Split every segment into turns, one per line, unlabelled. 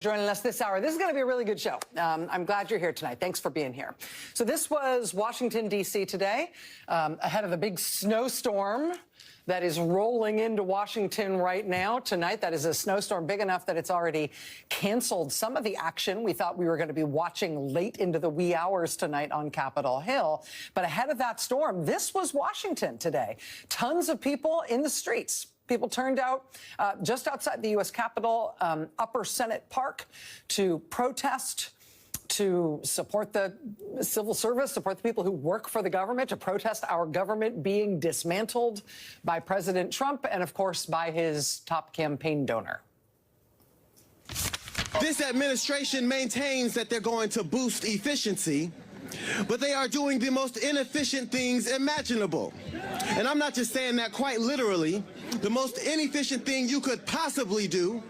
Joining us this hour. This is going to be a really good show. I'm glad you're here tonight. Thanks for being here. So this was Washington, D.C. today, ahead of the big snowstorm that is rolling into Washington right now. Tonight, that is a snowstorm big enough that it's already canceled some of the action we thought we were going to be watching late into the wee hours tonight on Capitol Hill. But ahead of that storm, this was Washington today. Tons of people in the streets. People turned out just outside the U.S. Capitol, Upper Senate Park, to protest, to support the civil service, support the people who work for the government, to protest our government being dismantled by President Trump and, of course, by his top campaign donor.
This administration maintains that they're going to boost efficiency, but they are doing the most inefficient things imaginable. And I'm not just saying that quite literally. The most inefficient thing you could possibly do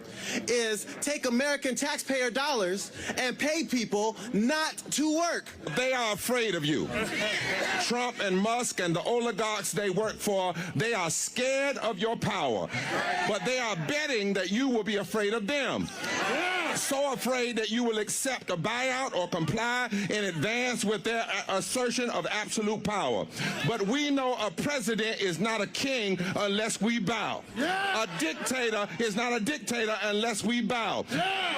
is take American taxpayer dollars and pay people not to work.
They are afraid of you. Trump and Musk and the oligarchs they work for, they are scared of your power. But they are betting that you will be afraid of them. So afraid that you will accept a buyout or comply in advance with their assertion of absolute power. But we know a president is not a king unless we bow. A dictator is not a dictator unless we bow.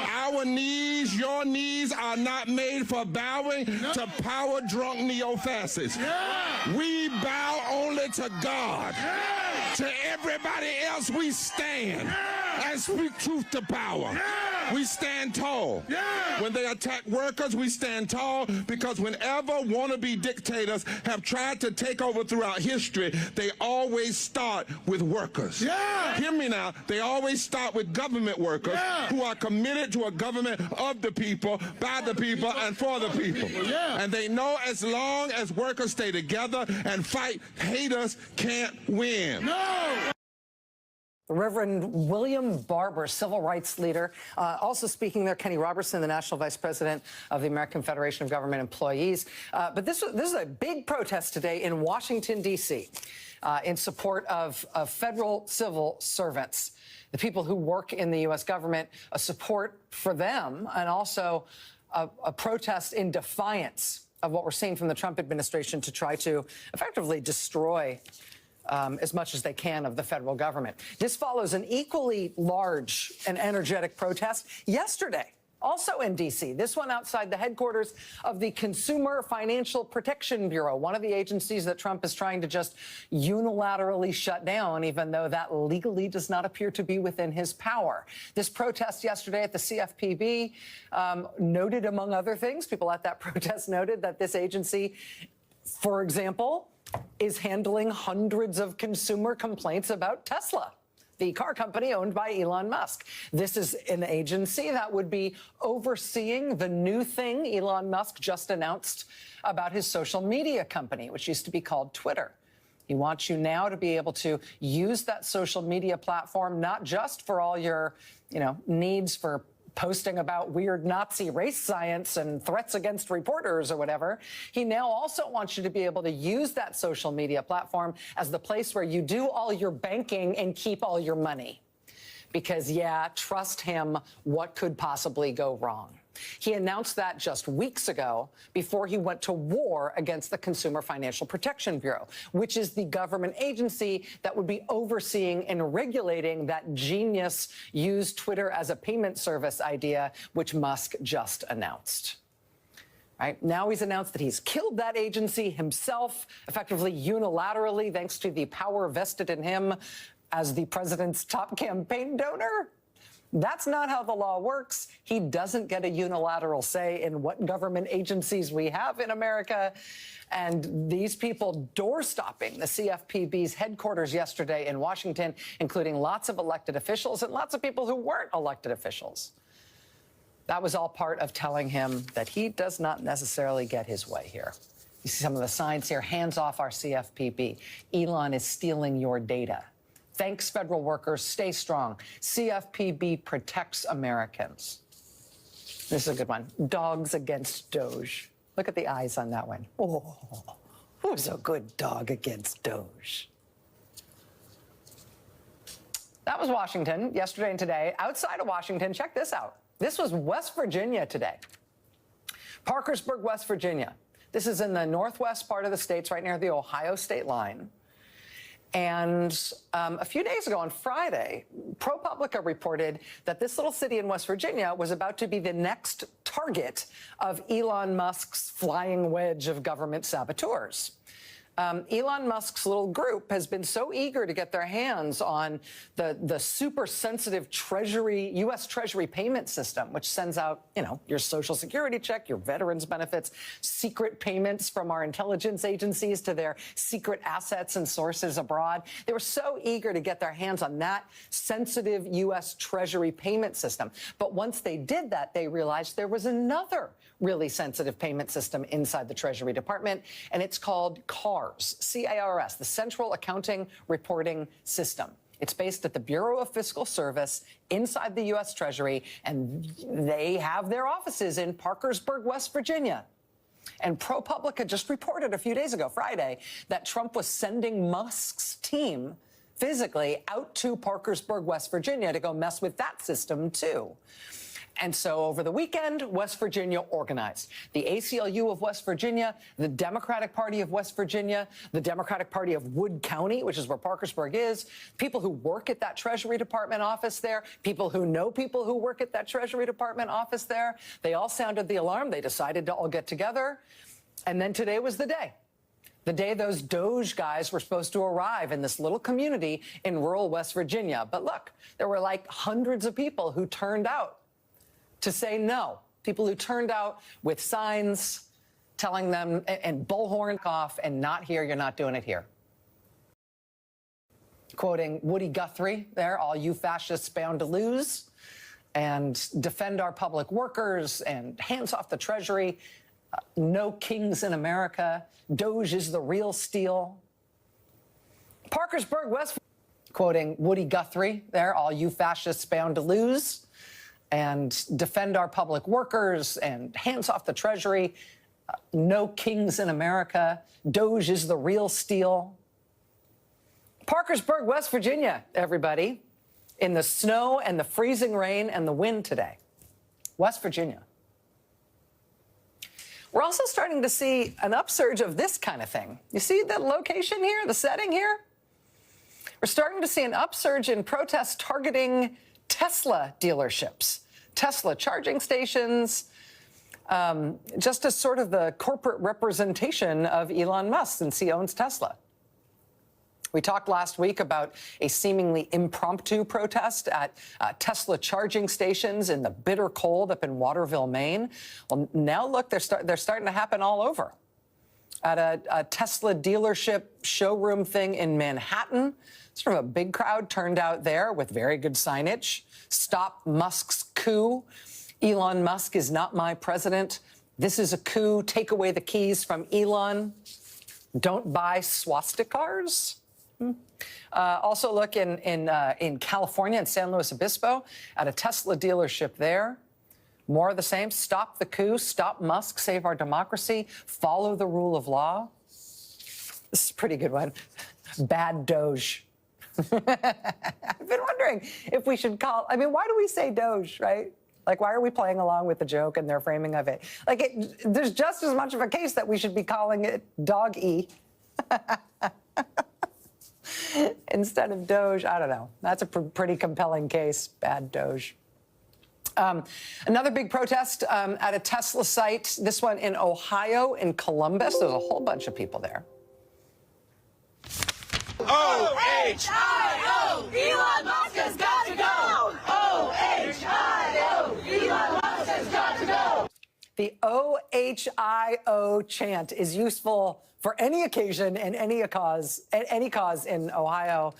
Our knees, your knees are not made for bowing to power-drunk neo-fascists. We bow only to God. To everybody else, we stand and speak truth to power. We stand tall. When they attack workers, we stand tall, because whenever wannabe dictators have tried to take over throughout history, they always start with workers. Hear me now. They always start with government workers who are committed to a government of the people, by the people, and for the people. And they know as long as workers stay together and fight, haters can't win.
The Reverend William Barber, civil rights leader. Also speaking there, Kenny Robertson, the National Vice President of the American Federation of Government Employees. But this is a big protest today in Washington, D.C., in support of federal civil servants, the people who work in the U.S. government, a support for them, and also a protest in defiance of what we're seeing from the Trump administration to try to effectively destroy as much as they can of the federal government. This follows an equally large and energetic protest yesterday, also in D.C., this one outside the headquarters of the Consumer Financial Protection Bureau, one of the agencies that Trump is trying to just unilaterally shut down, even though that legally does not appear to be within his power. This protest yesterday at the CFPB noted, among other things, people at that protest noted that this agency, for example, is handling hundreds of consumer complaints about Tesla, the car company owned by Elon Musk. This is an agency that would be overseeing the new thing Elon Musk just announced about his social media company, which used to be called Twitter. He wants you now to be able to use that social media platform, not just for all your, needs for posting about weird Nazi race science and threats against reporters or whatever. He now also wants you to be able to use that social media platform as the place where you do all your banking and keep all your money. Because, trust him, what could possibly go wrong? He announced that just weeks ago before he went to war against the Consumer Financial Protection Bureau, which is the government agency that would be overseeing and regulating that genius use Twitter as a payment service idea, which Musk just announced. Right? Now he's announced that he's killed that agency himself, effectively unilaterally, thanks to the power vested in him as the president's top campaign donor. That's not how the law works. He doesn't get a unilateral say in what government agencies we have in America. And these people door-stopping the CFPB's headquarters yesterday in Washington, including lots of elected officials and lots of people who weren't elected officials. That was all part of telling him that he does not necessarily get his way here. You see some of the signs here, hands off our CFPB. Elon is stealing your data. Thanks, federal workers. Stay strong. CFPB protects Americans. This is a good one. Dogs against Doge. Look at the eyes on that one. Oh, who's a good dog against Doge? That was Washington yesterday and today. Outside of Washington, check this out. This was West Virginia today. Parkersburg, West Virginia. This is in the northwest part of the states, right near the Ohio state line. And a few days ago on Friday, ProPublica reported that this little city in West Virginia was about to be the next target of Elon Musk's flying wedge of government saboteurs. Elon Musk's little group has been so eager to get their hands on the super sensitive U.S. Treasury payment system, which sends out, your Social Security check, your veterans benefits, secret payments from our intelligence agencies to their secret assets and sources abroad. They were so eager to get their hands on that sensitive U.S. Treasury payment system. But once they did that, they realized there was another really sensitive payment system inside the Treasury Department, and it's called CARS, C-A-R-S, the Central Accounting Reporting System. It's based at the Bureau of Fiscal Service inside the U.S. Treasury, and they have their offices in Parkersburg, West Virginia. And ProPublica just reported a few days ago, Friday, that Trump was sending Musk's team physically out to Parkersburg, West Virginia to go mess with that system, too. And so over the weekend, West Virginia organized. The ACLU of West Virginia, the Democratic Party of West Virginia, the Democratic Party of Wood County, which is where Parkersburg is, people who work at that Treasury Department office there, people who know people who work at that Treasury Department office there, they all sounded the alarm. They decided to all get together. And then today was the day. The day those Doge guys were supposed to arrive in this little community in rural West Virginia. But look, there were like hundreds of people who turned out to say no. People who turned out with signs telling them and bullhorn off and not here, you're not doing it here. Quoting Woody Guthrie there, all you fascists bound to lose, and defend our public workers and hands off the Treasury. No kings in America. Doge is the real steal. Parkersburg, West, quoting Woody Guthrie there, all you fascists bound to lose, and defend our public workers and hands off the Treasury. No kings in America. Doge is the real steal. Parkersburg, West Virginia, everybody, in the snow and the freezing rain and the wind today. West Virginia. We're also starting to see an upsurge of this kind of thing. You see the location here, the setting here? We're starting to see an upsurge in protests targeting Tesla dealerships, Tesla charging stations, just as sort of the corporate representation of Elon Musk since he owns Tesla. We talked last week about a seemingly impromptu protest at Tesla charging stations in the bitter cold up in Waterville, Maine. Well, now look, they're starting to happen all over. At a Tesla dealership showroom thing in Manhattan, sort of a big crowd turned out there with very good signage. Stop Musk's coup. Elon Musk is not my president. This is a coup. Take away the keys from Elon. Don't buy swastikars. Also, look in California, in San Luis Obispo, at a Tesla dealership there. More of the same. Stop the coup. Stop Musk. Save our democracy. Follow the rule of law. This is a pretty good one. Bad Doge. I've been wondering if we should call, why do we say Doge, right? Like, why are we playing along with the joke and their framing of it? Like, there's just as much of a case that we should be calling it Dog-E instead of Doge. I don't know. That's a pretty compelling case. Bad Doge. Another big protest at a Tesla site, this one in Ohio, in Columbus. There's a whole bunch of people there.
O-H-I-O! Elon Musk has got to go! O-H-I-O! Elon Musk has got to go!
The O-H-I-O chant is useful for any occasion and any cause in Ohio.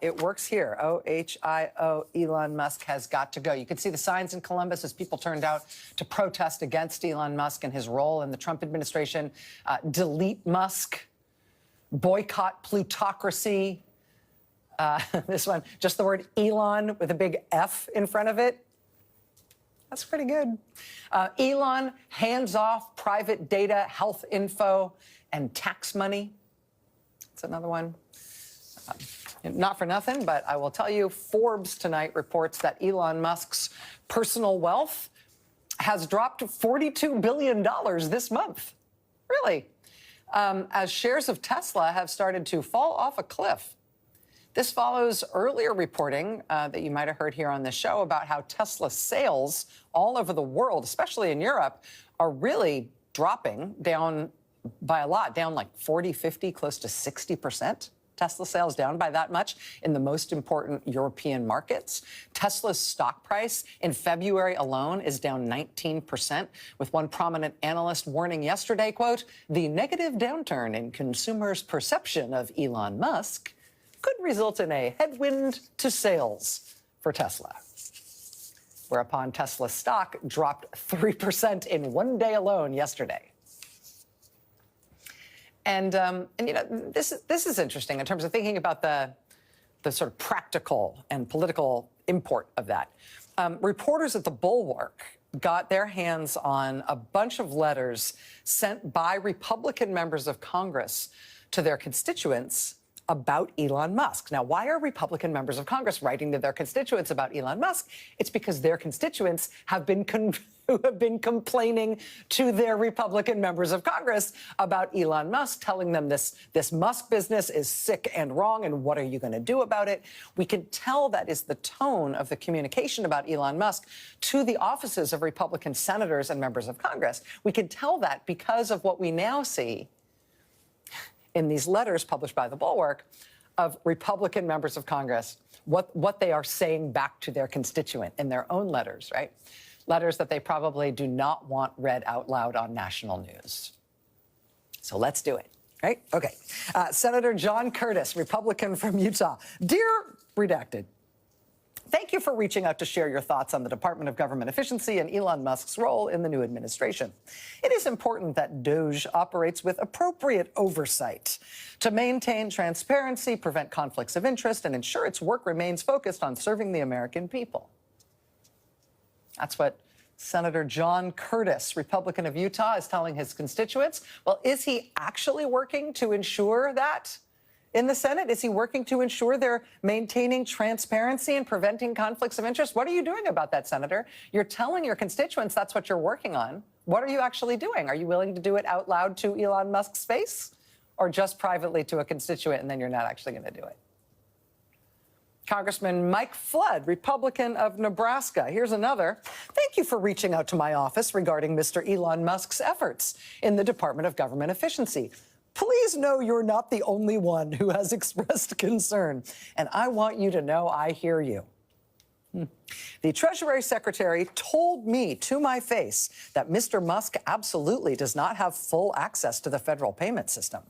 It works here. O-H-I-O, Elon Musk has got to go. You could see the signs in Columbus as people turned out to protest against Elon Musk and his role in the Trump administration. Delete Musk. Boycott plutocracy. This one, just the word Elon with a big F in front of it. That's pretty good. Elon hands off private data, health info, and tax money. That's another one. Not for nothing, but I will tell you, Forbes tonight reports that Elon Musk's personal wealth has dropped $42 billion this month. Really? As shares of Tesla have started to fall off a cliff. This follows earlier reporting that you might have heard here on this show about how Tesla sales all over the world, especially in Europe, are really dropping down by a lot, down like 40, 50, close to 60%. Tesla sales down by that much in the most important European markets. Tesla's stock price in February alone is down 19%, with one prominent analyst warning yesterday, quote, the negative downturn in consumers' perception of Elon Musk could result in a headwind to sales for Tesla. Whereupon Tesla stock dropped 3% in one day alone yesterday. And you know, this is interesting in terms of thinking about the sort of practical and political import of that. Reporters at the Bulwark got their hands on a bunch of letters sent by Republican members of Congress to their constituents about Elon Musk. Now, why are Republican members of Congress writing to their constituents about Elon Musk? It's because their constituents have been complaining to their Republican members of Congress about Elon Musk, telling them this Musk business is sick and wrong, and what are you going to do about it? We can tell that is the tone of the communication about Elon Musk to the offices of Republican senators and members of Congress. We can tell that because of what we now see in these letters published by the Bulwark of Republican members of Congress, what they are saying back to their constituent in their own letters, right? Letters that they probably do not want read out loud on national news. So let's do it, right? Okay. Senator John Curtis, Republican from Utah. Dear Redacted, thank you for reaching out to share your thoughts on the Department of Government Efficiency and Elon Musk's role in the new administration. It is important that DOGE operates with appropriate oversight to maintain transparency, prevent conflicts of interest, and ensure its work remains focused on serving the American people. That's what Senator John Curtis, Republican of Utah, is telling his constituents. Well, is he actually working to ensure that in the Senate? Is he working to ensure they're maintaining transparency and preventing conflicts of interest? What are you doing about that, Senator? You're telling your constituents that's what you're working on. What are you actually doing? Are you willing to do it out loud to Elon Musk's face, or just privately to a constituent and then you're not actually going to do it? Congressman Mike Flood, Republican of Nebraska. Here's another. Thank you for reaching out to my office regarding Mr. Elon Musk's efforts in the Department of Government Efficiency. Please know you're not the only one who has expressed concern, and I want you to know I hear you. The Treasury Secretary told me to my face that Mr. Musk absolutely does not have full access to the federal payment system.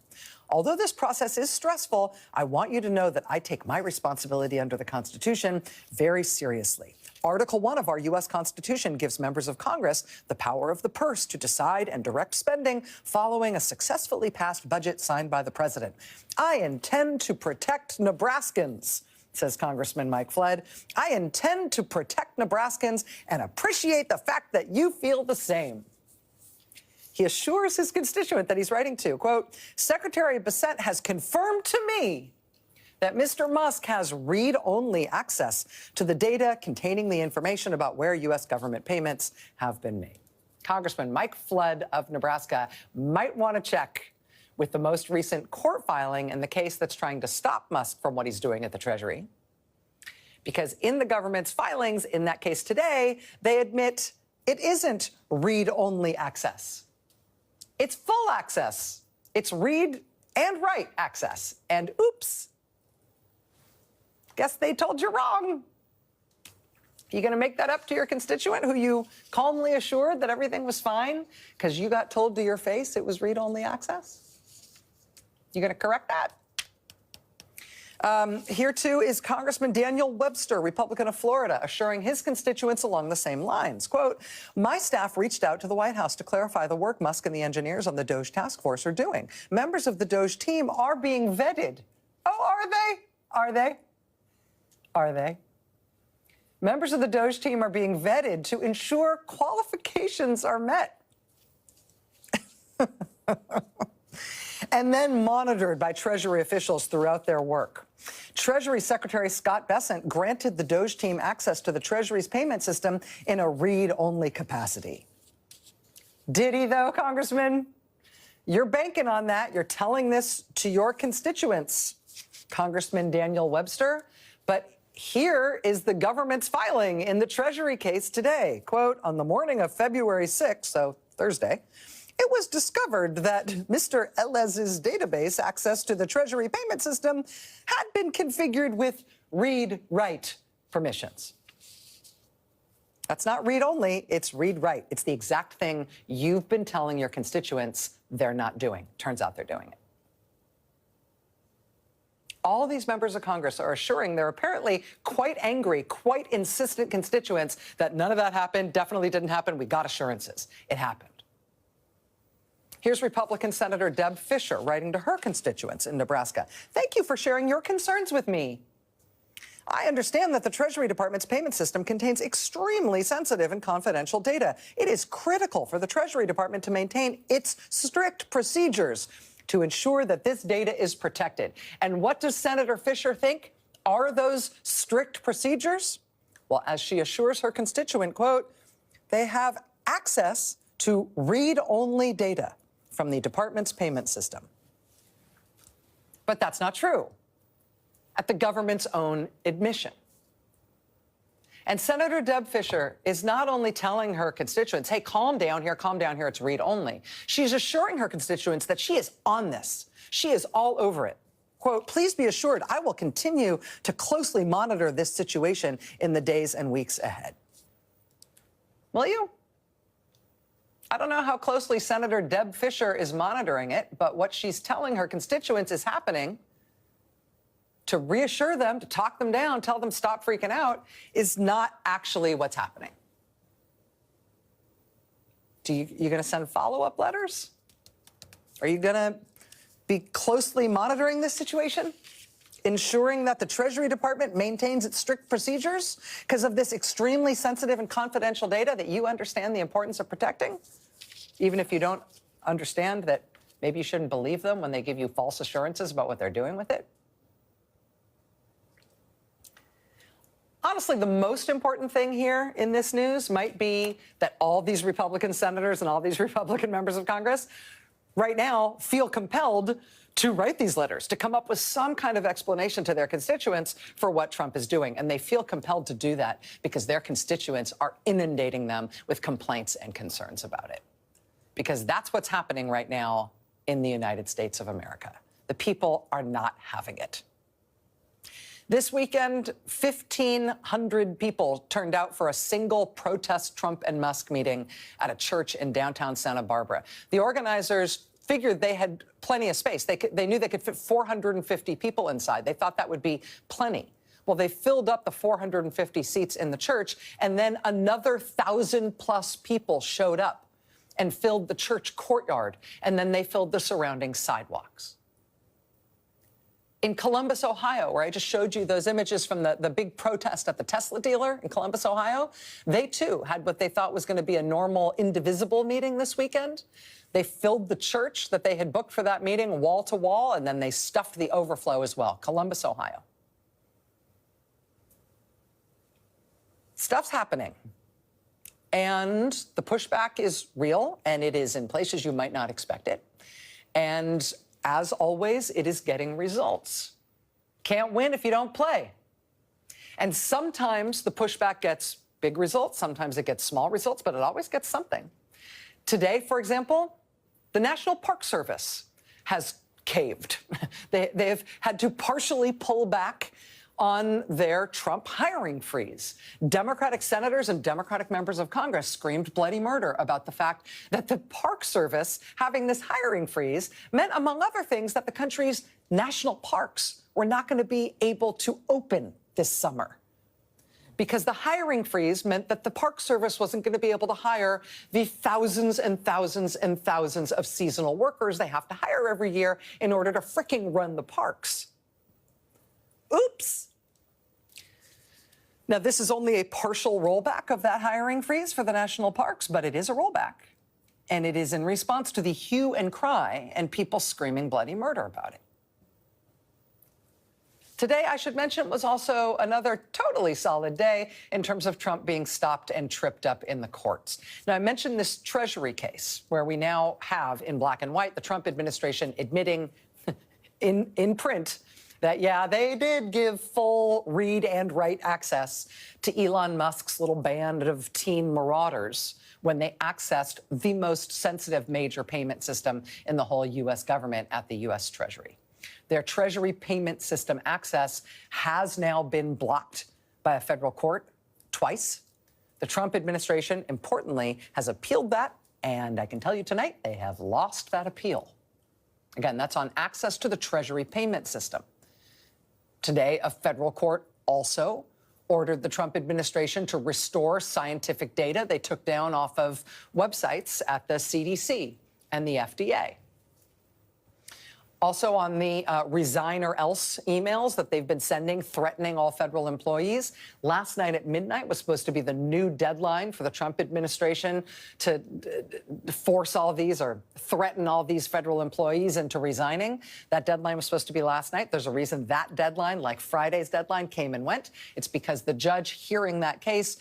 Although this process is stressful, I want you to know that I take my responsibility under the Constitution very seriously. Article 1 of our U.S. Constitution gives members of Congress the power of the purse to decide and direct spending following a successfully passed budget signed by the president. I intend to protect Nebraskans, says Congressman Mike Flood. I intend to protect Nebraskans and appreciate the fact that you feel the same. He assures his constituent that he's writing to, quote, Secretary Bissett has confirmed to me that Mr. Musk has read-only access to the data containing the information about where U.S. government payments have been made. Congressman Mike Flood of Nebraska might want to check with the most recent court filing in the case that's trying to stop Musk from what he's doing at the Treasury. Because in the government's filings in that case today, they admit it isn't read-only access. It's full access. It's read and write access. And oops, guess they told you wrong. You going to make that up to your constituent who you calmly assured that everything was fine because you got told to your face it was read-only access? You going to correct that? Here, too, is Congressman Daniel Webster, Republican of Florida, assuring his constituents along the same lines. Quote, my staff reached out to the White House to clarify the work Musk and the engineers on the DOGE task force are doing. Members of the DOGE team are being vetted. Oh, are they? Are they? Are they? Members of the DOGE team are being vetted to ensure qualifications are met. And then monitored by Treasury officials throughout their work. Treasury Secretary Scott Bessent granted the Doge team access to the Treasury's payment system in a read-only capacity. Did he, though, Congressman? You're banking on that. You're telling this to your constituents, Congressman Daniel Webster. But here is the government's filing in the Treasury case today. Quote, on the morning of February 6th, so Thursday, it was discovered that Mr. Elez's database access to the Treasury payment system had been configured with read-write permissions. That's not read-only, it's read-write. It's the exact thing you've been telling your constituents they're not doing. Turns out they're doing it. All these members of Congress are assuring their apparently quite angry, quite insistent constituents that none of that happened, definitely didn't happen. We got assurances. It happened. Here's Republican Senator Deb Fischer writing to her constituents in Nebraska. Thank you for sharing your concerns with me. I understand that the Treasury Department's payment system contains extremely sensitive and confidential data. It is critical for the Treasury Department to maintain its strict procedures to ensure that this data is protected. And what does Senator Fischer think are those strict procedures? Well, as she assures her constituent, quote, they have access to read-only data from the department's payment system. But that's not true, at the government's own admission. And Senator Deb Fischer is not only telling her constituents, hey, calm down here, it's read-only. She's assuring her constituents that she is on this. She is all over it. Quote, please be assured I will continue to closely monitor this situation in the days and weeks ahead. Will you? I don't know how closely Senator Deb Fischer is monitoring it, but what she's telling her constituents is happening to reassure them, to talk them down, tell them stop freaking out, is not actually what's happening. You going to send follow-up letters? Are you going to be closely monitoring this situation? Ensuring that the Treasury Department maintains its strict procedures because of this extremely sensitive and confidential data that you understand the importance of protecting? Even if you don't understand that maybe you shouldn't believe them when they give you false assurances about what they're doing with it? Honestly, the most important thing here in this news might be that all these Republican senators and all these Republican members of Congress right now feel compelled to write these letters, to come up with some kind of explanation to their constituents for what Trump is doing. And they feel compelled to do that because their constituents are inundating them with complaints and concerns about it. Because that's what's happening right now in the United States of America. The people are not having it. This weekend, 1,500 people turned out for a single protest Trump and Musk meeting at a church in downtown Santa Barbara. The organizers figured they had plenty of space. They knew they could fit 450 people inside. They thought that would be plenty. Well, they filled up the 450 seats in the church, and then another 1,000+ people showed up and filled the church courtyard, and then they filled the surrounding sidewalks. In Columbus, Ohio, where I just showed you those images from the big protest at the Tesla dealer in Columbus, Ohio, they too had what they thought was going to be a normal indivisible meeting this weekend. They filled the church that they had booked for that meeting wall to wall, and then they stuffed the overflow as well. Columbus, Ohio. Stuff's happening. And the pushback is real, and it is in places you might not expect it. And as always, it is getting results. Can't win if you don't play. And sometimes the pushback gets big results, sometimes it gets small results, but it always gets something. Today, for example, the National Park Service has caved. They've had to partially pull back on their Trump hiring freeze. Democratic senators and Democratic members of Congress screamed bloody murder about the fact that the Park Service having this hiring freeze meant, among other things, that the country's national parks were not going to be able to open this summer. Because the hiring freeze meant that the Park Service wasn't going to be able to hire the thousands and thousands and thousands of seasonal workers they have to hire every year in order to fricking run the parks. Oops. Now, this is only a partial rollback of that hiring freeze for the national parks, but it is a rollback. And it is in response to the hue and cry and people screaming bloody murder about it. Today, I should mention, was also another totally solid day in terms of Trump being stopped and tripped up in the courts. Now, I mentioned this Treasury case where we now have in black and white the Trump administration admitting in print that, yeah, they did give full read and write access to Elon Musk's little band of teen marauders when they accessed the most sensitive major payment system in the whole U.S. government at the U.S. Treasury. Their Treasury payment system access has now been blocked by a federal court twice. The Trump administration, importantly, has appealed that, and I can tell you tonight they have lost that appeal. Again, that's on access to the Treasury payment system. Today, a federal court also ordered the Trump administration to restore scientific data they took down off of websites at the CDC and the FDA. Also on the resign or else emails that they've been sending threatening all federal employees. Last night at midnight was supposed to be the new deadline for the Trump administration to force all these or threaten all these federal employees into resigning. That deadline was supposed to be last night. There's a reason that deadline, like Friday's deadline, came and went. It's because the judge hearing that case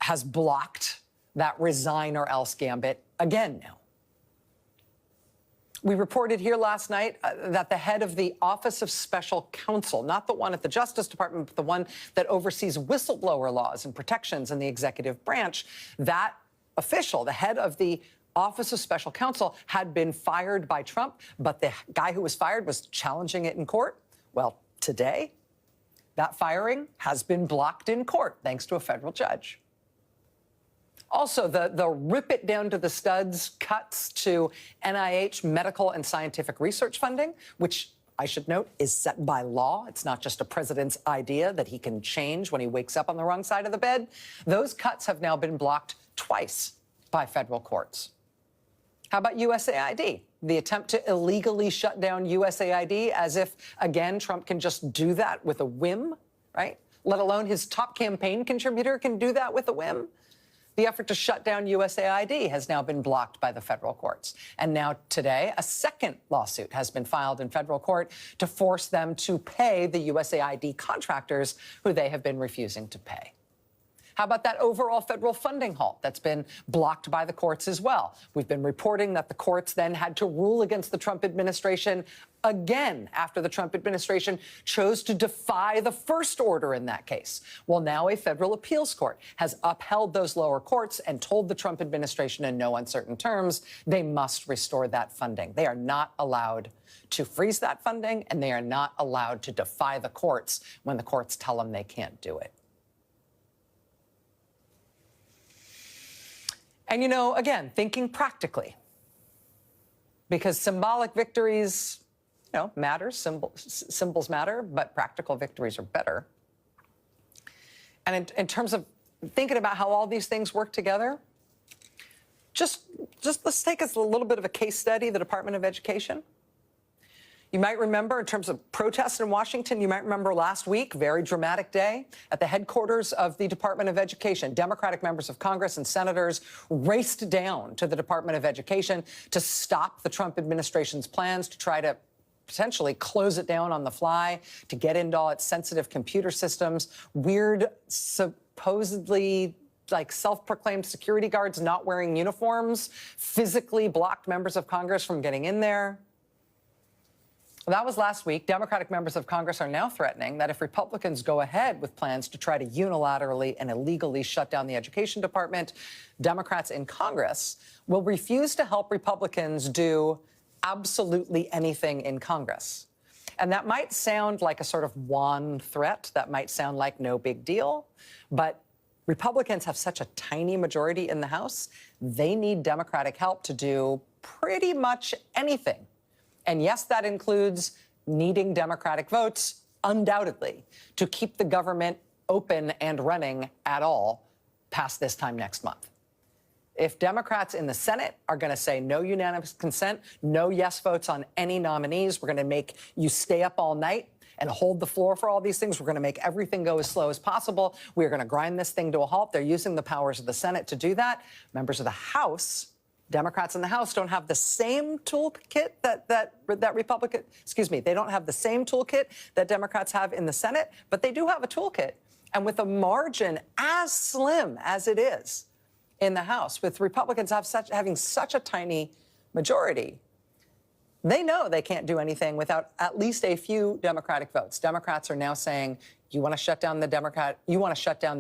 has blocked that resign or else gambit again now. We reported here last night that the head of the Office of Special Counsel, not the one at the Justice Department, but the one that oversees whistleblower laws and protections in the executive branch, that official, the head of the Office of Special Counsel, had been fired by Trump, but the guy who was fired was challenging it in court. Well, today, that firing has been blocked in court, thanks to a federal judge. Also, the rip it down to the studs cuts to NIH medical and scientific research funding, which I should note is set by law. It's not just a president's idea that he can change when he wakes up on the wrong side of the bed. Those cuts have now been blocked twice by federal courts. How about USAID? The attempt to illegally shut down USAID as if, again, Trump can just do that with a whim, right? Let alone his top campaign contributor can do that with a whim. The effort to shut down USAID has now been blocked by the federal courts. And now today, a second lawsuit has been filed in federal court to force them to pay the USAID contractors who they have been refusing to pay. How about that overall federal funding halt that's been blocked by the courts as well? We've been reporting that the courts then had to rule against the Trump administration again after the Trump administration chose to defy the first order in that case. Well, now a federal appeals court has upheld those lower courts and told the Trump administration in no uncertain terms they must restore that funding. They are not allowed to freeze that funding, and they are not allowed to defy the courts when the courts tell them they can't do it. And, you know, again, thinking practically, because symbolic victories, you know, matter, symbols matter, but practical victories are better. And in terms of thinking about how all these things work together, just let's take us a little bit of a case study, the Department of Education. You might remember, in terms of protests in Washington, you might remember last week, very dramatic day, at the headquarters of the Department of Education. Democratic members of Congress and senators raced down to the Department of Education to stop the Trump administration's plans to try to potentially close it down on the fly, to get into all its sensitive computer systems. Weird, supposedly like self-proclaimed security guards not wearing uniforms physically blocked members of Congress from getting in there. Well, that was last week. Democratic members of Congress are now threatening that if Republicans go ahead with plans to try to unilaterally and illegally shut down the Education Department, Democrats in Congress will refuse to help Republicans do absolutely anything in Congress. And that might sound like a sort of wan threat. That might sound like no big deal. But Republicans have such a tiny majority in the House, they need Democratic help to do pretty much anything. And yes, that includes needing Democratic votes, undoubtedly, to keep the government open and running at all past this time next month. If Democrats in the Senate are going to say no unanimous consent, no yes votes on any nominees, we're going to make you stay up all night and hold the floor for all these things. We're going to make everything go as slow as possible. We're going to grind this thing to a halt. They're using the powers of the Senate to do that. Members of the House, Democrats in the House don't have the same toolkit that Republican, excuse me, they don't have the same toolkit that Democrats have in the Senate, but they do have a toolkit. And with a margin as slim as it is in the House, with Republicans having such a tiny majority, they know they can't do anything without at least a few Democratic votes. Democrats are now saying, you want to shut down the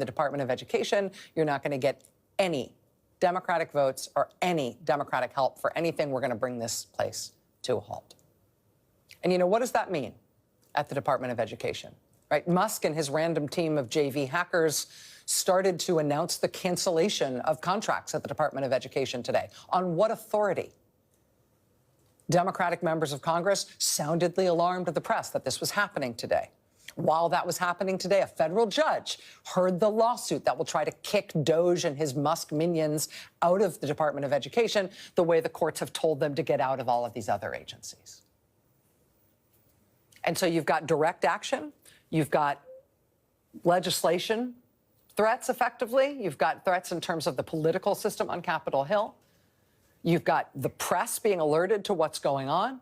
Department of Education, you're not going to get any Democratic votes or any Democratic help for anything. We're going to bring this place to a halt. And you know, what does that mean at the Department of Education? Right? Musk and his random team of JV hackers started to announce the cancellation of contracts at the Department of Education today. On what authority? Democratic members of Congress soundedly alarmed the press that this was happening today. While that was happening today, a federal judge heard the lawsuit that will try to kick Doge and his Musk minions out of the Department of Education the way the courts have told them to get out of all of these other agencies. And so you've got direct action, you've got legislation threats, effectively, you've got threats in terms of the political system on Capitol Hill, you've got the press being alerted to what's going on.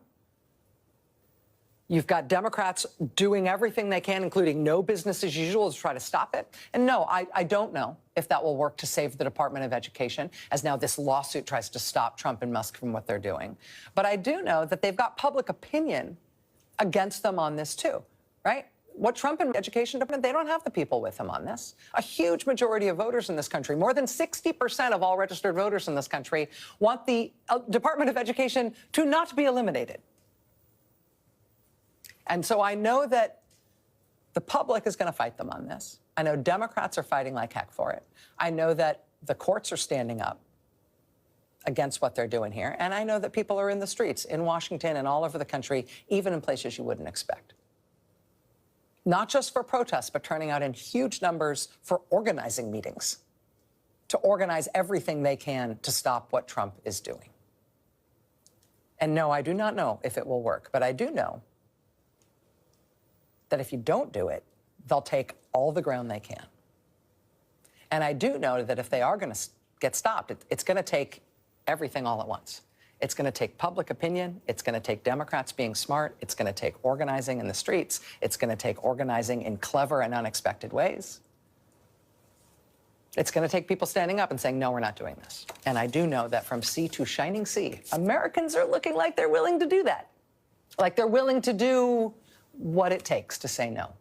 You've got Democrats doing everything they can, including no business as usual, to try to stop it. And no, I don't know if that will work to save the Department of Education, as now this lawsuit tries to stop Trump and Musk from what they're doing. But I do know that they've got public opinion against them on this, too, right? What Trump and Education Department, they don't have the people with them on this. A huge majority of voters in this country, more than 60% of all registered voters in this country, want the Department of Education to not be eliminated. And so I know that the public is going to fight them on this. I know Democrats are fighting like heck for it. I know that the courts are standing up against what they're doing here. And I know that people are in the streets in Washington and all over the country, even in places you wouldn't expect. Not just for protests, but turning out in huge numbers for organizing meetings, to organize everything they can to stop what Trump is doing. And no, I do not know if it will work, but I do know that if you don't do it, they'll take all the ground they can. And I do know that if they are going to get stopped, it's going to take everything all at once. It's going to take public opinion. It's going to take Democrats being smart. It's going to take organizing in the streets. It's going to take organizing in clever and unexpected ways. It's going to take people standing up and saying, no, we're not doing this. And I do know that from sea to shining sea, Americans are looking like they're willing to do that. Like they're willing to do what it takes to say no.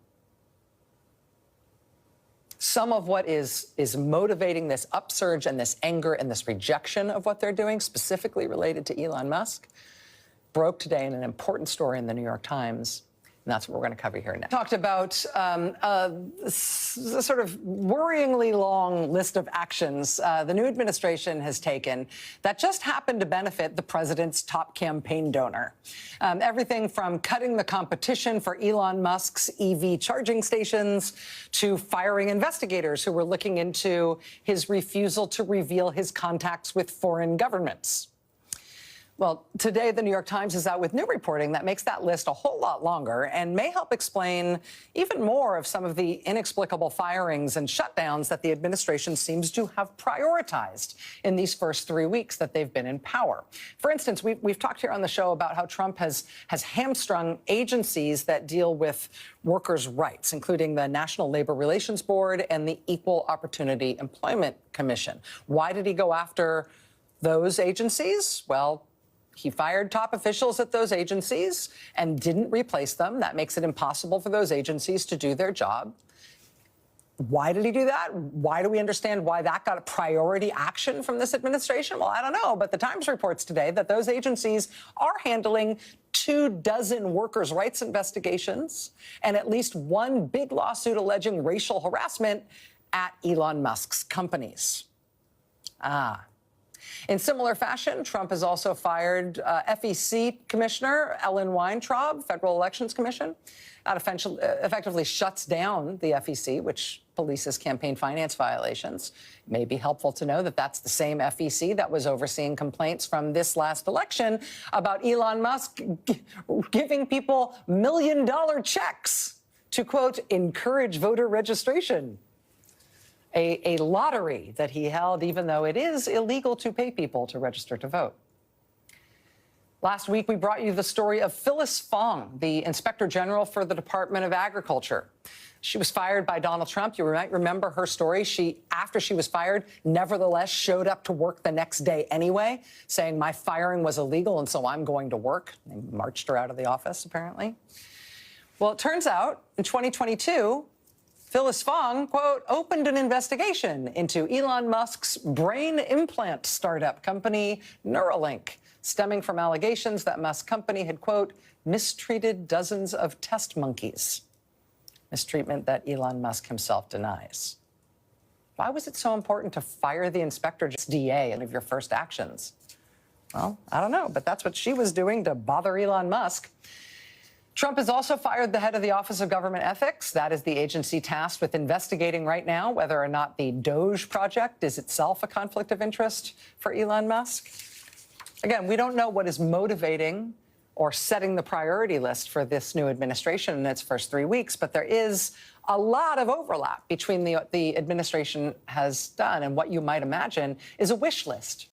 Some of what is motivating this upsurge and this anger and this rejection of what they're doing, specifically related to Elon Musk, broke today in an important story in the New York Times. And that's what we're going to cover here next. Talked about a sort of worryingly long list of actions the new administration has taken that just happen to benefit the president's top campaign donor. Everything from cutting the competition for Elon Musk's EV charging stations to firing investigators who were looking into his refusal to reveal his contacts with foreign governments. Well, today, the New York Times is out with new reporting that makes that list a whole lot longer and may help explain even more of some of the inexplicable firings and shutdowns that the administration seems to have prioritized in these first 3 weeks that they've been in power. For instance, we've talked here on the show about how Trump has hamstrung agencies that deal with workers' rights, including the National Labor Relations Board and the Equal Opportunity Employment Commission. Why did he go after those agencies? Well, he fired top officials at those agencies and didn't replace them. That makes it impossible for those agencies to do their job. Why did he do that? Why do we understand why that got a priority action from this administration? Well, I don't know, but the Times reports today that those agencies are handling 24 workers' rights investigations and at least one big lawsuit alleging racial harassment at Elon Musk's companies. In similar fashion, Trump has also fired FEC Commissioner Ellen Weintraub, Federal Elections Commission. That effectively shuts down the FEC, which polices campaign finance violations. It may be helpful to know that that's the same FEC that was overseeing complaints from this last election about Elon Musk giving people $1 million checks to, quote, encourage voter registration. a lottery that he held, even though it is illegal to pay people to register to vote. Last week, we brought you the story of Phyllis Fong, the Inspector General for the Department of Agriculture. She was fired by Donald Trump. You might remember her story. After she was fired, nevertheless showed up to work the next day anyway, saying my firing was illegal and so I'm going to work. They marched her out of the office, apparently. Well, it turns out in 2022, Phyllis Fong, quote, opened an investigation into Elon Musk's brain implant startup company, Neuralink, stemming from allegations that Musk's company had, quote, mistreated dozens of test monkeys. Mistreatment that Elon Musk himself denies. Why was it so important to fire the inspector DA and of your first actions? Well, I don't know, but that's what she was doing to bother Elon Musk. Trump has also fired the head of the Office of Government Ethics. That is the agency tasked with investigating right now whether or not the Doge project is itself a conflict of interest for Elon Musk. Again, we don't know what is motivating or setting the priority list for this new administration in its first 3 weeks, but there is a lot of overlap between the administration has done and what you might imagine is a wish list